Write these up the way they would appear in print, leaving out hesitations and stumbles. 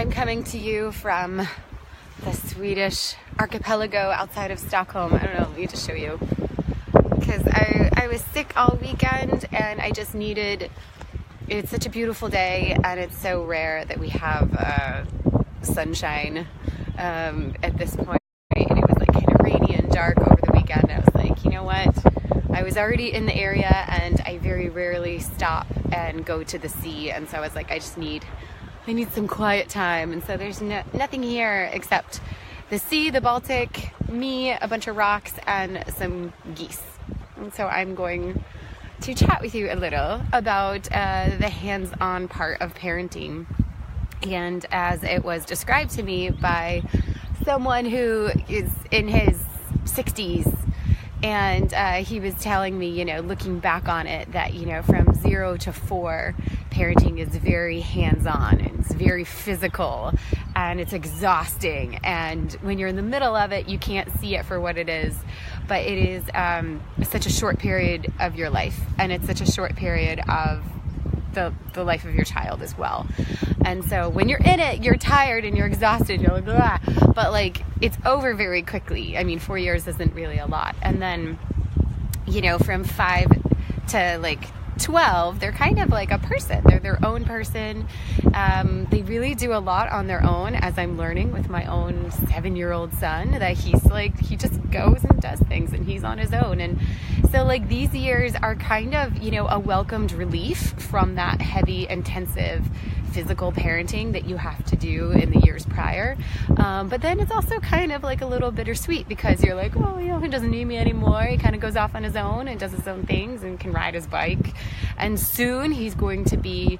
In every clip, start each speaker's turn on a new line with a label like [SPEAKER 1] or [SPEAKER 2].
[SPEAKER 1] I'm coming to you from the Swedish archipelago outside of Stockholm. I don't know, let me just show you. Because I was sick all weekend and I just needed, it's such a beautiful day and it's so rare that we have sunshine at this point. And it was like kind of rainy and dark over the weekend. I was like, you know what? I was already in the area and I very rarely stop and go to the sea. And so I was like, I need some quiet time. And so there's nothing here except the sea, the Baltic, me, a bunch of rocks, and some geese. And so I'm going to chat with you a little about the hands-on part of parenting. And as it was described to me by someone who is in his 60s, and he was telling me, looking back on it, that, from 0 to 4, parenting is very hands-on and it's very physical and it's exhausting. And when you're in the middle of it, you can't see it for what it is. But it is such a short period of your life, and it's such a short period of the life of your child as well. And so when you're in it, you're tired and you're exhausted, you're like, blah, but like it's over very quickly. I mean, 4 years isn't really a lot. And then, from 5 to like 12, they're kind of like a person. They're their own person. They really do a lot on their own, as I'm learning with my own 7-year-old son, that he just goes and does things and he's on his own. And so like these years are kind of, a welcomed relief from that heavy, intensive physical parenting that you have to do in the years prior. But then it's also kind of like a little bittersweet, because you're like, oh, he doesn't need me anymore. He kind of goes off on his own and does his own things and can ride his bike. And soon he's going to be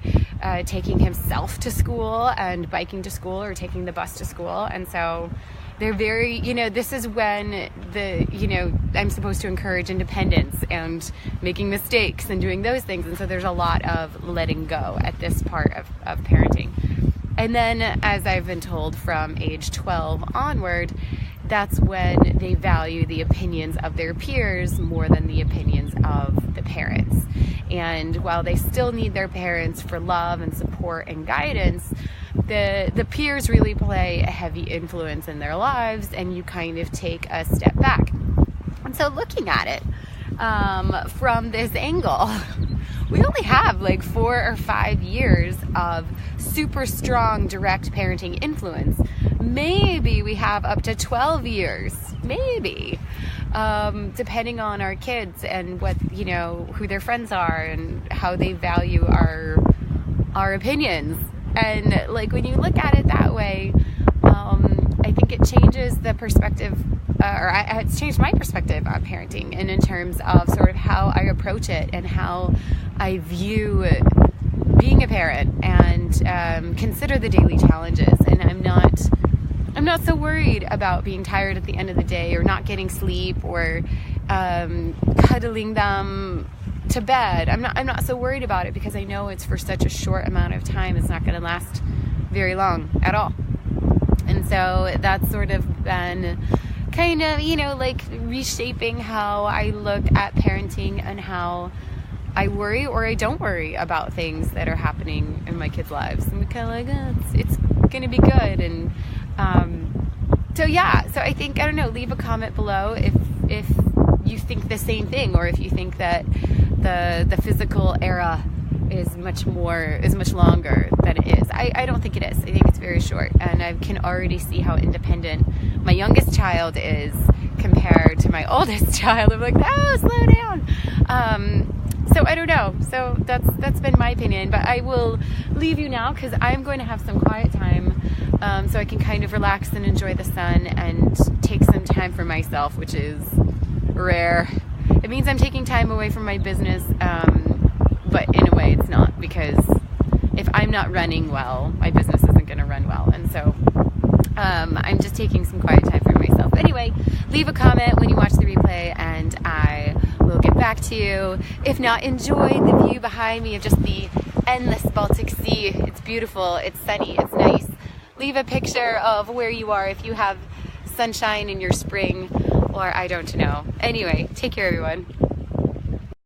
[SPEAKER 1] taking himself to school and biking to school or taking the bus to school. And so they're very, this is when I'm supposed to encourage independence and making mistakes and doing those things. And so there's a lot of letting go at this part of parenting. And then, as I've been told, from age 12 onward, that's when they value the opinions of their peers more than the opinions of the parents. And while they still need their parents for love and support and guidance, the peers really play a heavy influence in their lives, and you kind of take a step back. And so looking at it from this angle, we only have like 4 or 5 years of super strong direct parenting influence. Maybe we have up to 12 years, maybe, depending on our kids and what, who their friends are and how they value our opinions. And like when you look at it that way, I think it changes the perspective, it's changed my perspective on parenting, and in terms of sort of how I approach it and how I view being a parent, and consider the daily challenges. And I'm not so worried about being tired at the end of the day, or not getting sleep, or cuddling them to bed. I'm not so worried about it, because I know it's for such a short amount of time. It's not going to last very long at all. And so that's sort of been kind of, like reshaping how I look at parenting and how I worry or I don't worry about things that are happening in my kids' lives. And we're kind of like, it's going to be good. And so I think, I don't know, leave a comment below if you think the same thing, or if you think that the physical era is much longer than it is. I don't think it is. I think it's very short, and I can already see how independent my youngest child is compared to my oldest child. I'm like, oh, slow down. So I don't know. So that's been my opinion, but I will leave you now, because I'm going to have some quiet time, so I can kind of relax and enjoy the sun and take some time for myself, which is rare. It means I'm taking time away from my business, but in a way it's not, because if I'm not running well, my business isn't going to run well. And so I'm just taking some quiet time for myself. But anyway, leave a comment when you watch the replay, and I will get back to you. If not, enjoy the view behind me of just the endless Baltic Sea. It's beautiful, it's sunny, it's nice. Leave a picture of where you are, if you have sunshine in your spring, or I don't know. Anyway, take care, everyone.